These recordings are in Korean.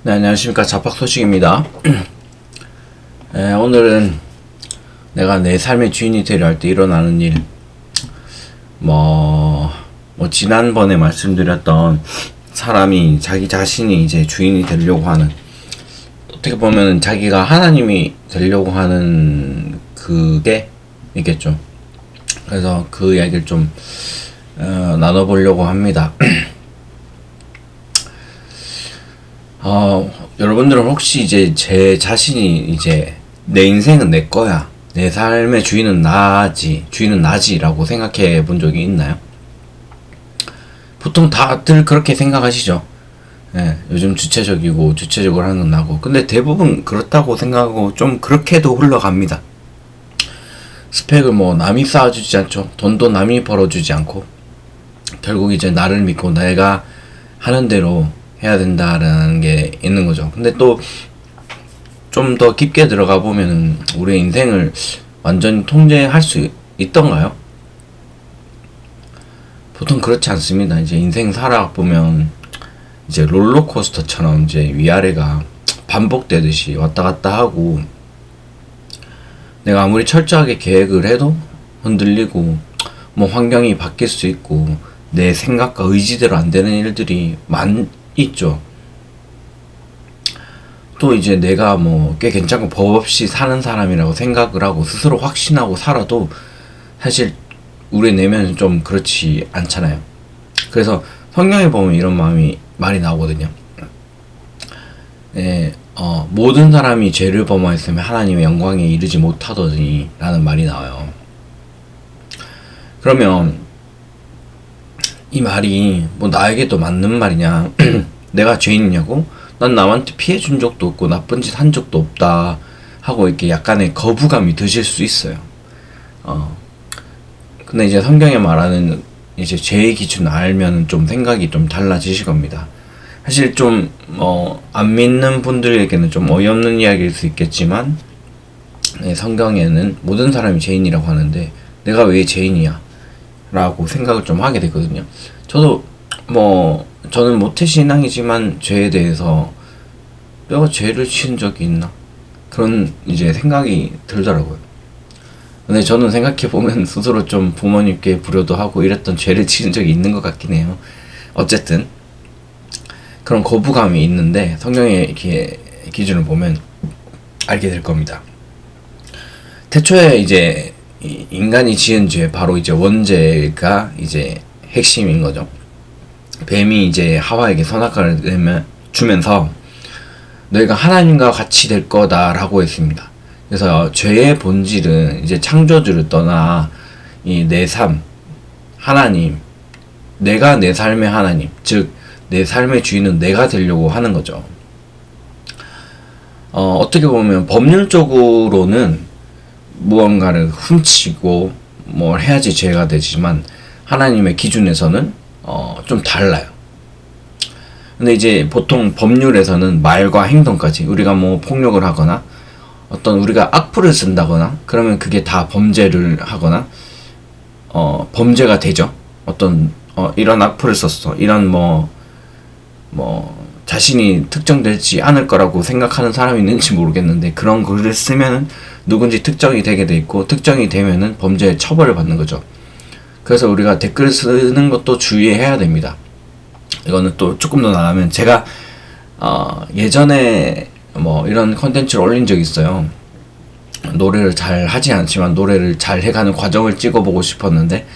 네, 안녕하십니까. 자팍소식입니다. 오늘은 내가 내 삶의 주인이 되려 할 때 일어나는 일, 지난번에 말씀드렸던 사람이 자기 자신이 이제 주인이 되려고 하는, 어떻게 보면 자기가 하나님이 되려고 하는 그게 있겠죠. 그래서 그 이야기를 좀 나눠보려고 합니다. 여러분들은 혹시 이제 제 자신이 이제 내 인생은 내 거야, 내 삶의 주인은 나지라고 생각해 본 적이 있나요? 보통 다들 그렇게 생각하시죠. 예, 요즘 주체적으로 하는 건 나고. 근데 대부분 그렇다고 생각하고 좀 그렇게도 흘러갑니다. 스펙을 남이 쌓아주지 않죠. 돈도 남이 벌어주지 않고. 결국 이제 나를 믿고 내가 하는 대로 해야 된다라는 게 있는 거죠. 근데 또 좀 더 깊게 들어가 보면은 우리의 인생을 완전히 통제할 수 있던가요? 보통 그렇지 않습니다. 이제 인생 살아보면 이제 롤러코스터처럼 이제 위아래가 반복되듯이 왔다 갔다 하고, 내가 아무리 철저하게 계획을 해도 흔들리고, 환경이 바뀔 수 있고, 내 생각과 의지대로 안 되는 일들이 있죠. 또 이제 내가 꽤 괜찮고 법 없이 사는 사람이라고 생각을 하고 스스로 확신하고 살아도 사실 우리 내면은 좀 그렇지 않잖아요. 그래서 성경에 보면 이런 말이 나오거든요. 모든 사람이 죄를 범하였으면 하나님의 영광에 이르지 못하더니 라는 말이 나와요. 그러면 이 말이 나에게도 맞는 말이냐? 내가 죄인이냐고? 난 남한테 피해 준 적도 없고 나쁜 짓 한 적도 없다 하고 이렇게 약간의 거부감이 드실 수 있어요. 근데 이제 성경에 말하는 이제 죄의 기준을 알면 좀 생각이 좀 달라지실 겁니다. 사실 좀 안 믿는 분들에게는 좀 어이없는 이야기일 수 있겠지만, 성경에는 모든 사람이 죄인이라고 하는데 내가 왜 죄인이야? 라고 생각을 좀 하게 되거든요. 저도 저는 모태신앙이지만 죄에 대해서 내가 죄를 지은 적이 있나? 그런 이제 생각이 들더라고요. 근데 저는 생각해보면 스스로 좀 부모님께 불효도 하고 이랬던 죄를 지은 적이 있는 것 같긴 해요. 어쨌든 그런 거부감이 있는데 성경의 이렇게 기준을 보면 알게 될 겁니다. 태초에 이제 인간이 지은 죄, 바로 이제 원죄가 이제 핵심인 거죠. 뱀이 이제 하와에게 선악과를 주면서 너희가 하나님과 같이 될 거다라고 했습니다. 그래서 죄의 본질은 이제 창조주를 떠나 이 내 삶, 하나님, 내가 내 삶의 하나님, 즉 내 삶의 주인은 내가 되려고 하는 거죠. 어떻게 보면 법률적으로는 무언가를 훔치고 뭘 해야지 죄가 되지만 하나님의 기준에서는 좀 달라요. 근데 이제 보통 법률에서는 말과 행동까지, 우리가 폭력을 하거나 어떤 우리가 악플을 쓴다거나 그러면 그게 다 범죄를 하거나 범죄가 되죠. 이런 악플을 썼어, 이런 자신이 특정되지 않을 거라고 생각하는 사람이 있는지 모르겠는데, 그런 글을 쓰면은 누군지 특정이 되게 돼 있고, 특정이 되면은 범죄의 처벌을 받는 거죠. 그래서 우리가 댓글 쓰는 것도 주의해야 됩니다. 이거는 또 조금 더 나가면, 제가 예전에 이런 컨텐츠를 올린 적이 있어요. 노래를 잘 하지 않지만 노래를 잘 해가는 과정을 찍어보고 싶었는데,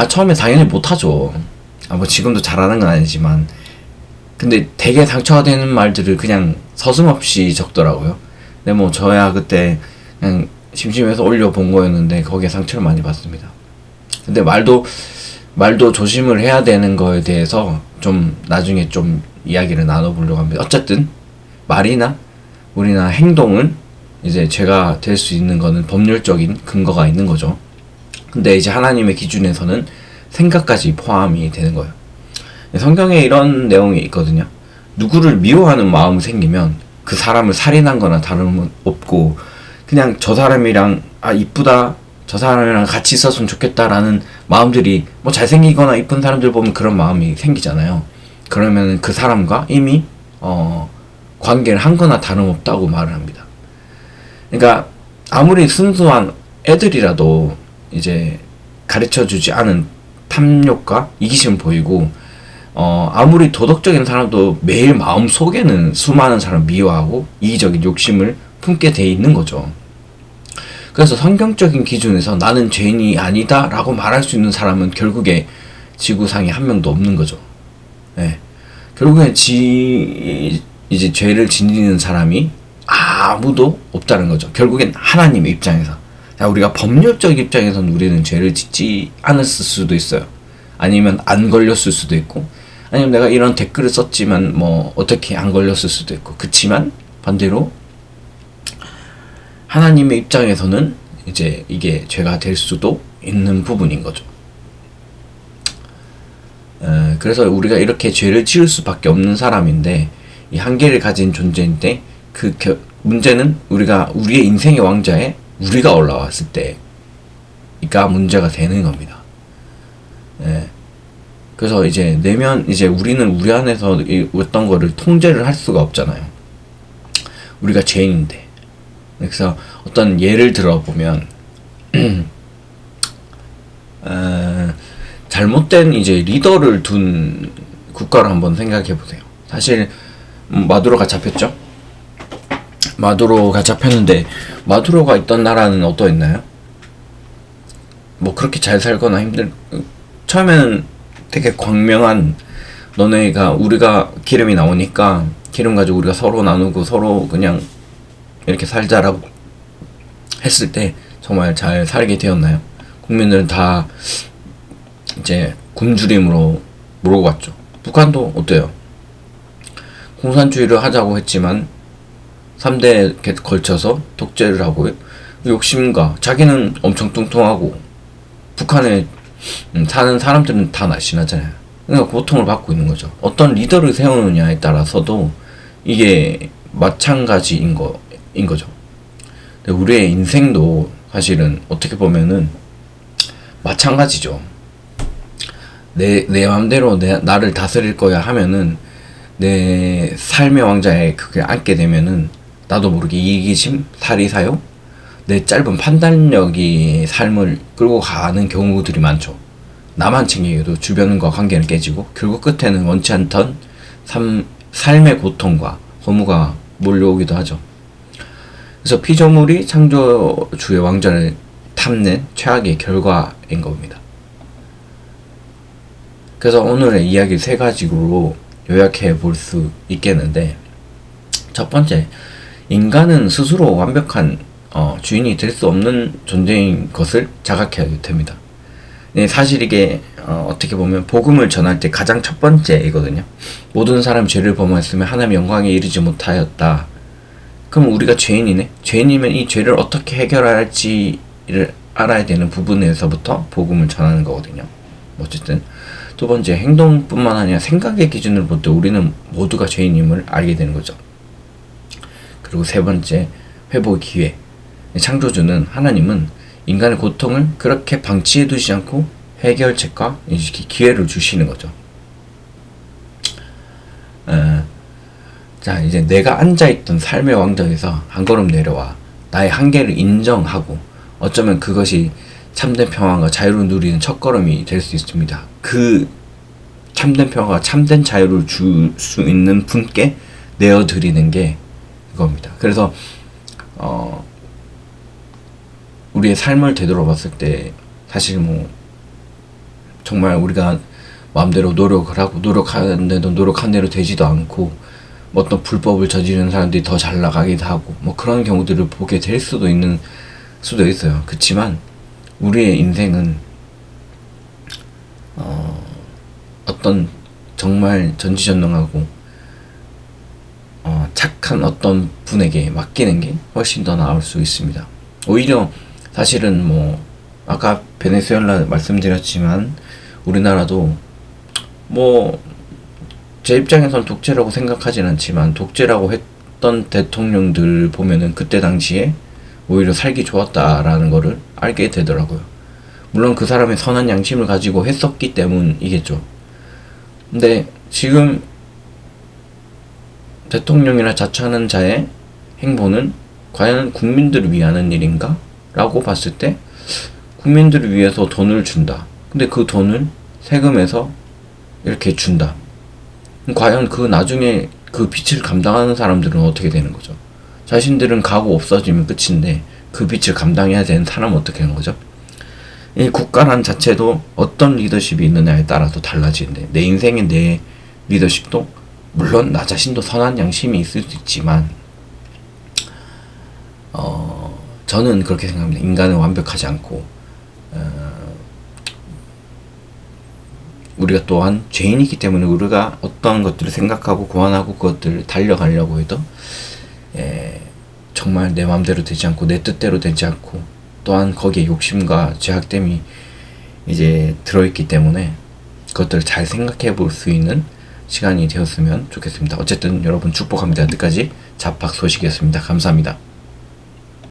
처음에 당연히 못하죠. 지금도 잘하는 건 아니지만, 근데 되게 상처가 되는 말들을 그냥 서슴없이 적더라고요. 근데 저야 그때 그냥 심심해서 올려본 거였는데 거기에 상처를 많이 받습니다. 근데 말도 조심을 해야 되는 거에 대해서 좀 나중에 좀 이야기를 나눠보려고 합니다. 어쨌든 말이나 우리나 행동은 이제 죄가 될 수 있는 거는 법률적인 근거가 있는 거죠. 근데 이제 하나님의 기준에서는 생각까지 포함이 되는 거예요. 성경에 이런 내용이 있거든요. 누구를 미워하는 마음이 생기면 그 사람을 살인한 거나 다름은 없고, 그냥 저 사람이랑 이쁘다, 저 사람이랑 같이 있었으면 좋겠다라는 마음들이, 잘생기거나 이쁜 사람들 보면 그런 마음이 생기잖아요. 그러면 그 사람과 이미 관계를 한 거나 다름없다고 말을 합니다. 그러니까 아무리 순수한 애들이라도 이제 가르쳐주지 않은 탐욕과 이기심을 보이고 아무리 도덕적인 사람도 매일 마음속에는 수많은 사람을 미워하고 이기적인 욕심을 품게 돼 있는 거죠. 그래서 성경적인 기준에서 나는 죄인이 아니다 라고 말할 수 있는 사람은 결국에 지구상에 한 명도 없는 거죠. 네. 결국엔 이제 죄를 지니는 사람이 아무도 없다는 거죠. 결국엔 하나님의 입장에서. 자, 우리가 법률적 입장에서는 우리는 죄를 짓지 않았을 수도 있어요. 아니면 안 걸렸을 수도 있고, 아니면 내가 이런 댓글을 썼지만 뭐 어떻게 안 걸렸을 수도 있고. 그치만 반대로 하나님의 입장에서는 이제 이게 죄가 될 수도 있는 부분인 거죠. 그래서 우리가 이렇게 죄를 지을 수밖에 없는 사람인데, 이 한계를 가진 존재인데, 문제는 우리의 인생의 왕좌에 우리가 올라왔을 때가 문제가 되는 겁니다. 그래서 이제 우리는 우리 안에서 어떤 거를 통제를 할 수가 없잖아요. 우리가 죄인인데. 그래서 어떤 예를 들어보면, 잘못된 이제 리더를 둔 국가를 한번 생각해 보세요. 사실 마두로가 잡혔죠. 마두로가 잡혔는데 마두로가 있던 나라는 어떠했나요? 뭐 그렇게 잘 살거나 처음에는 되게 광명한, 우리가 기름이 나오니까 기름 가지고 우리가 서로 나누고 서로 그냥 이렇게 살자라고 했을 때 정말 잘 살게 되었나요? 국민들은 다 이제 굶주림으로 몰고 갔죠. 북한도 어때요? 공산주의를 하자고 했지만 3대에 걸쳐서 독재를 하고 욕심과 자기는 엄청 뚱뚱하고 북한에 사는 사람들은 다 날씬하잖아요. 그러니까 고통을 받고 있는 거죠. 어떤 리더를 세우느냐에 따라서도 이게 마찬가지인 거죠. 근데 우리의 인생도 사실은 어떻게 보면은 마찬가지죠. 내 맘대로 나를 다스릴 거야 하면은 내 삶의 왕좌에 그게 앉게 되면은 나도 모르게 이기심, 사리사욕, 내 짧은 판단력이 삶을 끌고 가는 경우들이 많죠. 나만 챙기기도 주변과 관계는 깨지고 결국 끝에는 원치 않던 삶의 고통과 허무가 몰려오기도 하죠. 그래서 피조물이 창조주의 왕좌를 탐낸 최악의 결과인 겁니다. 그래서 오늘의 이야기 3가지로 요약해 볼 수 있겠는데, 첫 번째, 인간은 스스로 완벽한 주인이 될 수 없는 존재인 것을 자각해야 됩니다. 네, 사실 이게 어떻게 보면 복음을 전할 때 가장 첫 번째이거든요. 모든 사람이 죄를 범하였으면 하나님의 영광에 이르지 못하였다. 그럼 우리가 죄인이네? 죄인이면 이 죄를 어떻게 해결할지를 알아야 되는 부분에서부터 복음을 전하는 거거든요. 어쨌든 두 번째, 행동뿐만 아니라 생각의 기준으로 볼 때 우리는 모두가 죄인임을 알게 되는 거죠. 그리고 세 번째, 회복의 기회. 창조주는, 하나님은 인간의 고통을 그렇게 방치해 두지 않고 해결책과 기회를 주시는 거죠. 자, 이제 내가 앉아있던 삶의 왕좌에서 한 걸음 내려와 나의 한계를 인정하고 어쩌면 그것이 참된 평화가 자유를 누리는 첫걸음이 될 수 있습니다. 그 참된 평화가 참된 자유를 줄 수 있는 분께 내어드리는 게 그겁니다. 그래서 우리의 삶을 되돌아봤을 때 사실 뭐 정말 우리가 마음대로 노력을 하고 노력하는데도 노력한 대로 되지도 않고 어떤 불법을 저지르는 사람들이 더 잘 나가기도 하고 뭐 그런 경우들을 보게 될 수도 있어요. 그치만 우리의 인생은 어떤 정말 전지전능하고 착한 어떤 분에게 맡기는 게 훨씬 더 나을 수 있습니다. 오히려 사실은 뭐 아까 베네수엘라 말씀드렸지만 우리나라도 뭐 제 입장에서는 독재라고 생각하진 않지만 독재라고 했던 대통령들 보면은 그때 당시에 오히려 살기 좋았다라는 거를 알게 되더라고요. 물론 그 사람의 선한 양심을 가지고 했었기 때문이겠죠. 근데 지금 대통령이나 자처하는 자의 행보는 과연 국민들을 위하는 일인가? 라고 봤을 때 국민들을 위해서 돈을 준다. 근데 그 돈을 세금에서 이렇게 준다. 과연 그 나중에 그 빚을 감당하는 사람들은 어떻게 되는 거죠? 자신들은 가고 없어지면 끝인데 그 빚을 감당해야 되는 사람은 어떻게 하는 거죠? 이 국가란 자체도 어떤 리더십이 있느냐에 따라서 달라지는데 내 인생의 내 리더십도 물론 나 자신도 선한 양심이 있을 수 있지만 저는 그렇게 생각합니다. 인간은 완벽하지 않고 우리가 또한 죄인이기 때문에 우리가 어떠한 것들을 생각하고 고안하고 그것들을 달려가려고 해도 정말 내 마음대로 되지 않고 내 뜻대로 되지 않고 또한 거기에 욕심과 죄악됨이 이제 들어있기 때문에 그것들을 잘 생각해 볼 수 있는 시간이 되었으면 좋겠습니다. 어쨌든 여러분 축복합니다. 끝까지 잡박 소식이었습니다. 감사합니다.